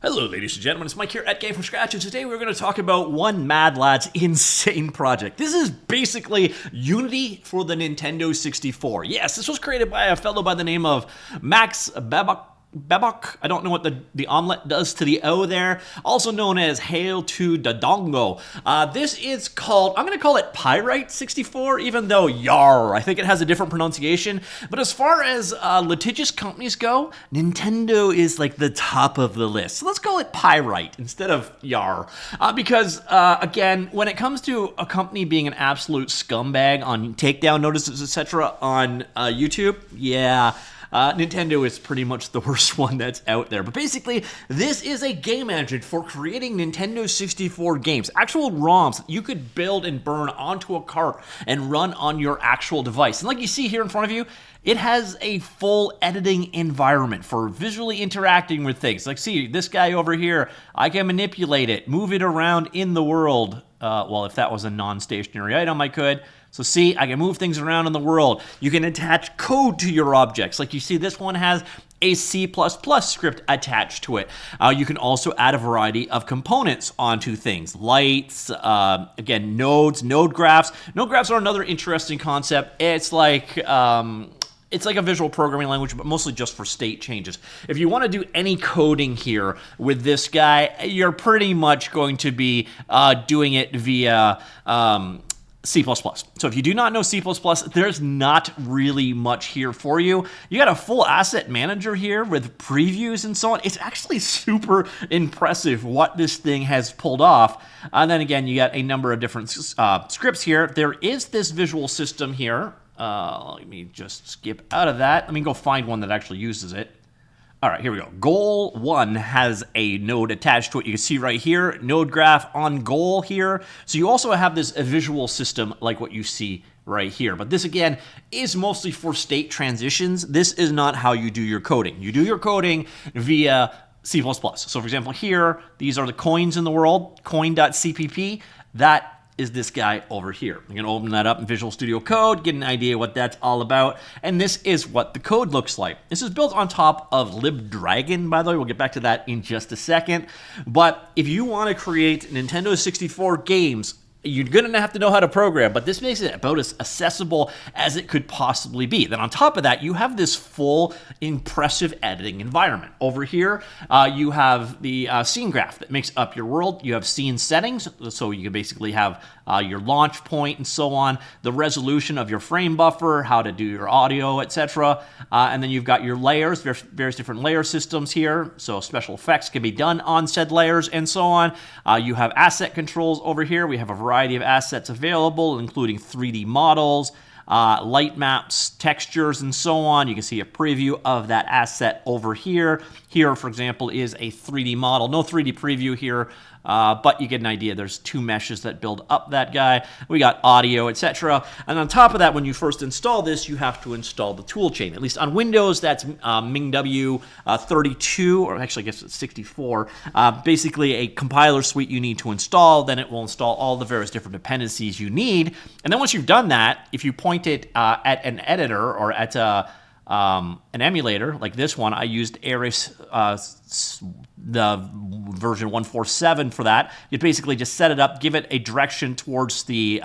Hello, ladies and gentlemen, it's Mike here at GameFromScratch, and today we're going to talk about one mad lad's insane project. This is basically Unity for the Nintendo 64. Yes, this was created by a fellow by the name of Max Babak. I don't know what the omelet does to the O there, also known as Hail to Dodongo. This is called, I'm going to call it Pyrite64, even though yar, I think it has a different pronunciation. But as far as litigious companies go, Nintendo is like the top of the list. So let's call it Pyrite instead of yar. Because, again, when it comes to a company being an absolute scumbag on takedown notices, etc. on YouTube, yeah. Nintendo is pretty much the worst one that's out there. But basically, this is a game engine for creating Nintendo 64 games. Actual ROMs that you could build and burn onto a cart and run on your actual device. And like you see here in front of you, it has a full editing environment for visually interacting with things. Like, see, this guy over here, I can manipulate it, move it around in the world. Well, if that was a non-stationary item, I could. So see, I can move things around in the world. You can attach code to your objects. Like you see, this one has a C++ script attached to it. You can also add a variety of components onto things. Lights, again, nodes, node graphs. Node graphs are another interesting concept. It's like a visual programming language, but mostly just for state changes. If you want to do any coding here with this guy, you're pretty much going to be doing it via C++. So if you do not know C++, there's not really much here for you. You got a full asset manager here with previews and so on. It's actually super impressive what this thing has pulled off. And then again, you got a number of different scripts here. There is this visual system here. Let me just skip out of that. Let me go find one that actually uses it. All right, here we go. Goal 1 has a node attached to it. You can see right here, node graph on goal here. So you also have this visual system like what you see right here. But this, again, is mostly for state transitions. This is not how you do your coding. You do your coding via C++. So, for example, here, these are the coins in the world, coin.cpp. That is this guy over here. I'm going to open that up in Visual Studio Code, get an idea what that's all about, and this is what the code looks like. This is built on top of libdragon, by the way. We'll get back to that in just a second. But if you want to create Nintendo 64 games, you're going to have to know how to program, but this makes it about as accessible as it could possibly be. Then on top of that, you have this full, impressive editing environment. Over here, you have the scene graph that makes up your world. You have scene settings, so you can basically have your launch point and so on, the resolution of your frame buffer, how to do your audio, etc. And then you've got your layers, various different layer systems here, so special effects can be done on said layers and so on. You have asset controls over here. We have a variety of assets available, including 3D models, light maps, textures, and so on. You can see a preview of that asset over here. Here, for example, is a 3D model. No 3D preview here, but you get an idea. There's two meshes that build up that guy. We got audio, etc. And on top of that, when you first install this, you have to install the toolchain. At least on Windows, that's MingW 32, or actually I guess it's 64. Basically a compiler suite you need to install. Then it will install all the various different dependencies you need. And then once you've done that, if you point it at an editor or at an emulator like this one, I used Ares, the version 147 for that. You basically just set it up, give it a direction towards the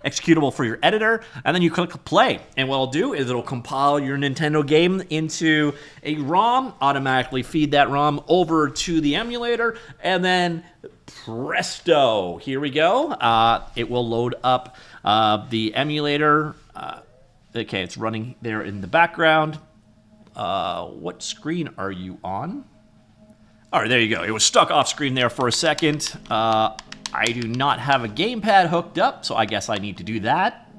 executable for your editor, and then you click play. And what it'll do is it'll compile your Nintendo game into a ROM, automatically feed that ROM over to the emulator, and then presto, here we go. It will load up the emulator. Okay, it's running there in the background. What screen are you on? All right, there you go. It was stuck off screen there for a second. I do not have a gamepad hooked up, so I guess I need to do that.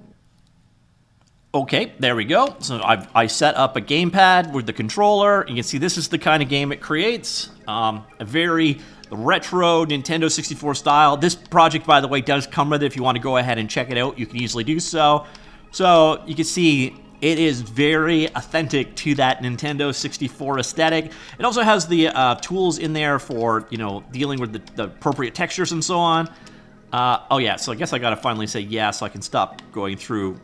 Okay, there we go. So I set up a gamepad with the controller. You can see this is the kind of game it creates. A very retro Nintendo 64 style. This project, by the way, does come with it. If you want to go ahead and check it out, you can easily do so. So you can see it is very authentic to that Nintendo 64 aesthetic. It also has the tools in there for, dealing with the appropriate textures and so on. Oh yeah, so I guess I gotta finally say yeah so I can stop going through.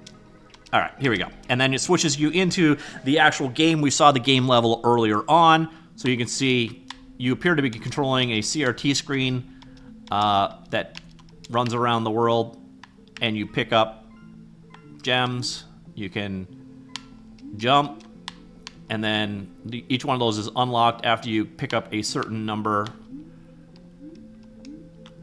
All right, here we go. And then it switches you into the actual game. We saw the game level earlier on. So you can see you appear to be controlling a CRT screen that runs around the world, and you pick up gems. You can jump, and then each one of those is unlocked after you pick up a certain number.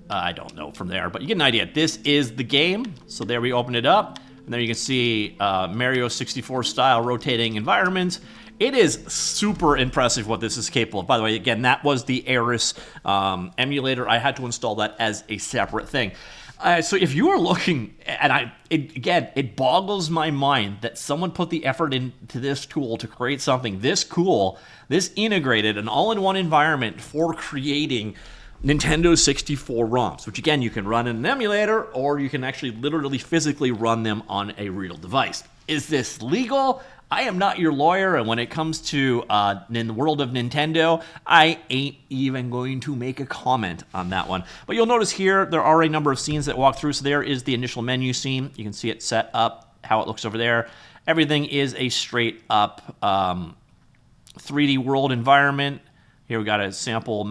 I don't know from there, but you get an idea. This is the game. So there we open it up, and there you can see Mario 64 style rotating environments. It is super impressive what this is capable of. By the way, again, that was the Aris emulator. I had to install that as a separate thing. So if you are looking, and it boggles my mind that someone put the effort into this tool to create something this cool, this integrated, an all-in-one environment for creating Nintendo 64 ROMs, which again, you can run in an emulator, or you can actually literally physically run them on a real device. Is this legal? I am not your lawyer, and when it comes to in the world of Nintendo, I ain't even going to make a comment on that one. But you'll notice here, there are a number of scenes that walk through. So there is the initial menu scene. You can see it set up, how it looks over there. Everything is a straight up 3D world environment. Here we got a sample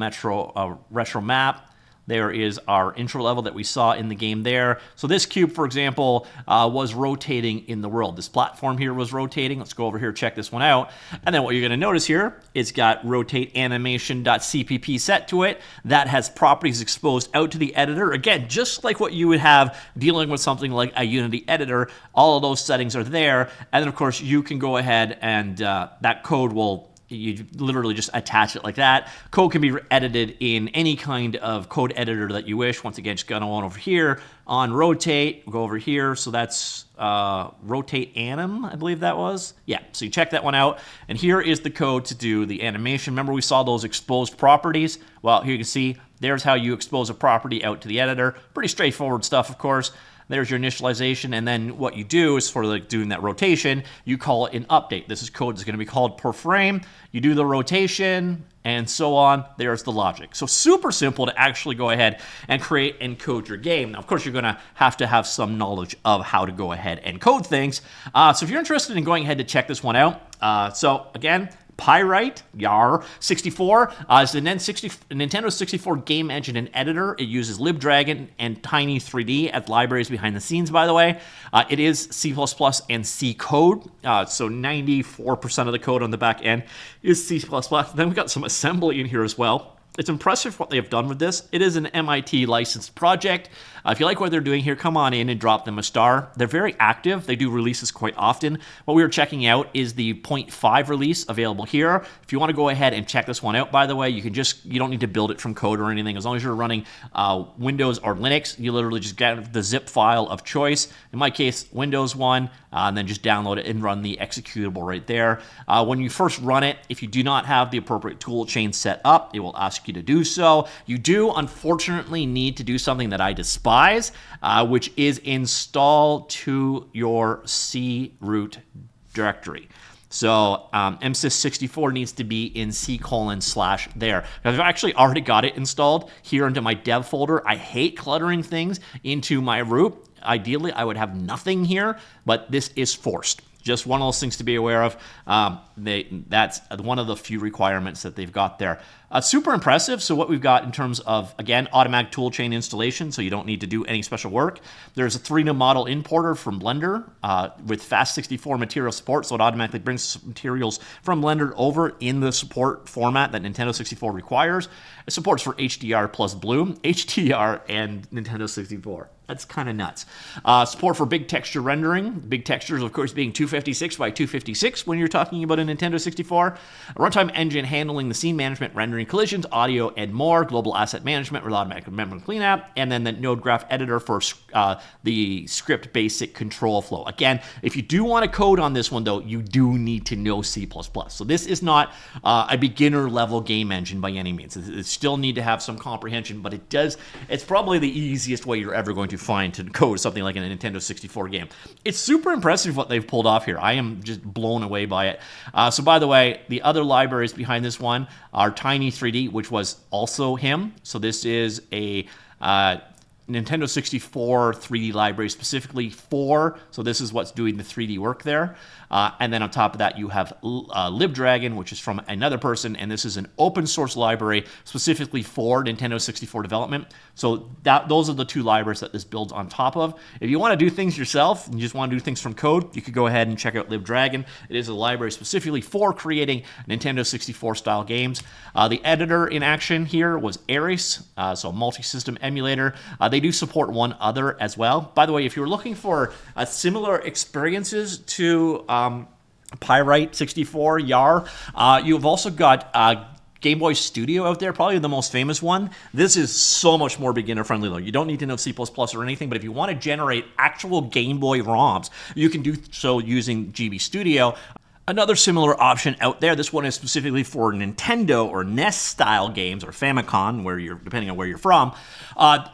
retro map. There is our intro level that we saw in the game there. So this cube, for example, was rotating in the world. This platform here was rotating. Let's go over here, check this one out. And then what you're going to notice here, it's got rotate animation.cpp set to it. That has properties exposed out to the editor. Again, just like what you would have dealing with something like a Unity editor, all of those settings are there. And then, of course, you can go ahead and that code will you literally just attach it like that. Code can be edited in any kind of code editor that you wish. Once again, just go on over here on rotate. We'll go over here. So that's rotate anim, I believe that was. Yeah, so you check that one out. And here is the code to do the animation. Remember we saw those exposed properties? Well, here you can see there's how you expose a property out to the editor. Pretty straightforward stuff, of course. There's your initialization, and then what you do is for like doing that rotation, you call it an update. This is code that's going to be called per frame. You do the rotation, and so on. There's the logic. So super simple to actually go ahead and create and code your game. Now, of course, you're going to have some knowledge of how to go ahead and code things. So if you're interested in going ahead to check this one out, so again, Pyrite 64 is the Nintendo 64 game engine and editor. It uses libdragon and Tiny 3D as libraries behind the scenes, by the way. It is C++ and C code, so 94% of the code on the back end is C++. Then we've got some assembly in here as well. It's impressive what they have done with this. It is an MIT licensed project. If you like what they're doing here, come on in and drop them a star. They're very active. They do releases quite often. What we were checking out is the 0.5 release available here. If you want to go ahead and check this one out, by the way, you don't need to build it from code or anything. As long as you're running Windows or Linux, you literally just get the zip file of choice. In my case, Windows one, and then just download it and run the executable right there. When you first run it, if you do not have the appropriate tool chain set up, it will ask you to do so. You do, unfortunately, need to do something that I despise, which is install to your C root directory. So MSys64 needs to be in C:/ there. I've actually already got it installed here into my dev folder. I hate cluttering things into my root. Ideally, I would have nothing here, but this is forced. Just one of those things to be aware of. That's one of the few requirements that they've got there. Super impressive. So what we've got in terms of, again, automatic toolchain installation, so you don't need to do any special work. There's a 3D model importer from Blender with FAST64 material support, so it automatically brings materials from Blender over in the support format that Nintendo 64 requires. It supports for HDR plus Bloom, HDR, and Nintendo 64. That's kind of nuts. Support for big texture rendering. Big textures, of course, being 256 by 256 when you're talking about a Nintendo 64. A runtime engine handling the scene management, rendering collisions, audio, and more. Global asset management with automatic memory cleanup. And then the node graph editor for the script basic control flow. Again, if you do want to code on this one, though, you do need to know C++. So this is not a beginner level game engine by any means. It still need to have some comprehension, but it's probably the easiest way you're ever going to find to code something like a Nintendo 64 game. It's super impressive what they've pulled off here. I am just blown away by it. So by the way, the other libraries behind this one are Tiny 3D, which was also him. So this is a Nintendo 64 3D library specifically for, so this is what's doing the 3D work there. And then on top of that, you have libdragon, which is from another person, and this is an open source library specifically for Nintendo 64 development. So those are the two libraries that this builds on top of. If you want to do things yourself, and you just want to do things from code, you could go ahead and check out libdragon. It is a library specifically for creating Nintendo 64 style games. The editor in action here was Ares, so multi-system emulator. They do support one other as well. By the way, if you're looking for similar experiences to Pyrite64 YAR, you've also got Game Boy Studio out there, probably the most famous one. This is so much more beginner friendly though. You don't need to know C++ or anything, but if you want to generate actual Game Boy ROMs, you can do so using GB Studio. Another similar option out there, this one is specifically for Nintendo or NES style games, or Famicom, depending on where you're from,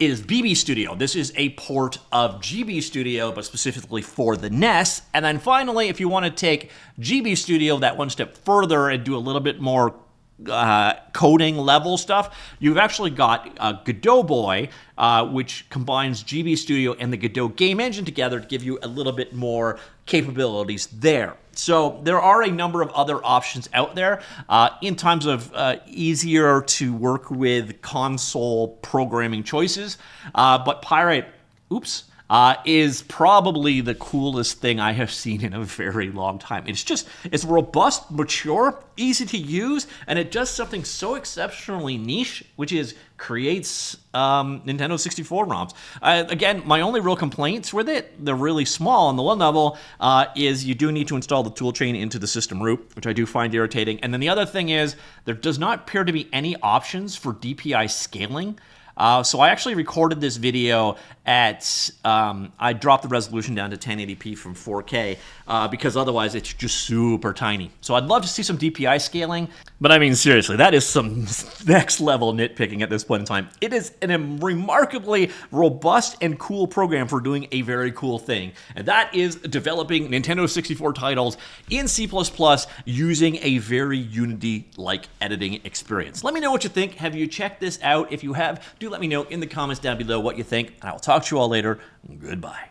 is BB Studio. This is a port of GB Studio, but specifically for the NES. And then finally, if you want to take GB Studio that one step further and do a little bit more coding level stuff, you've actually got Godot Boy, which combines GB Studio and the Godot game engine together to give you a little bit more capabilities there. So there are a number of other options out there in terms of easier to work with console programming choices, but Pyrite, is probably the coolest thing I have seen in a very long time. It's robust, mature, easy to use, and it does something so exceptionally niche, which is creates Nintendo 64 ROMs. Again, my only real complaints with it, they're really small on the one level, is you do need to install the toolchain into the system root, which I do find irritating. And then the other thing is, there does not appear to be any options for DPI scaling. So I actually recorded this video at, I dropped the resolution down to 1080p from 4K because otherwise it's just super tiny. So I'd love to see some DPI scaling, but I mean, seriously, that is some next level nitpicking at this point in time. It is a remarkably robust and cool program for doing a very cool thing, and that is developing Nintendo 64 titles in C++ using a very Unity-like editing experience. Let me know what you think. Have you checked this out? If you have, do let me know in the comments down below what you think, and I will talk to you all later. Goodbye.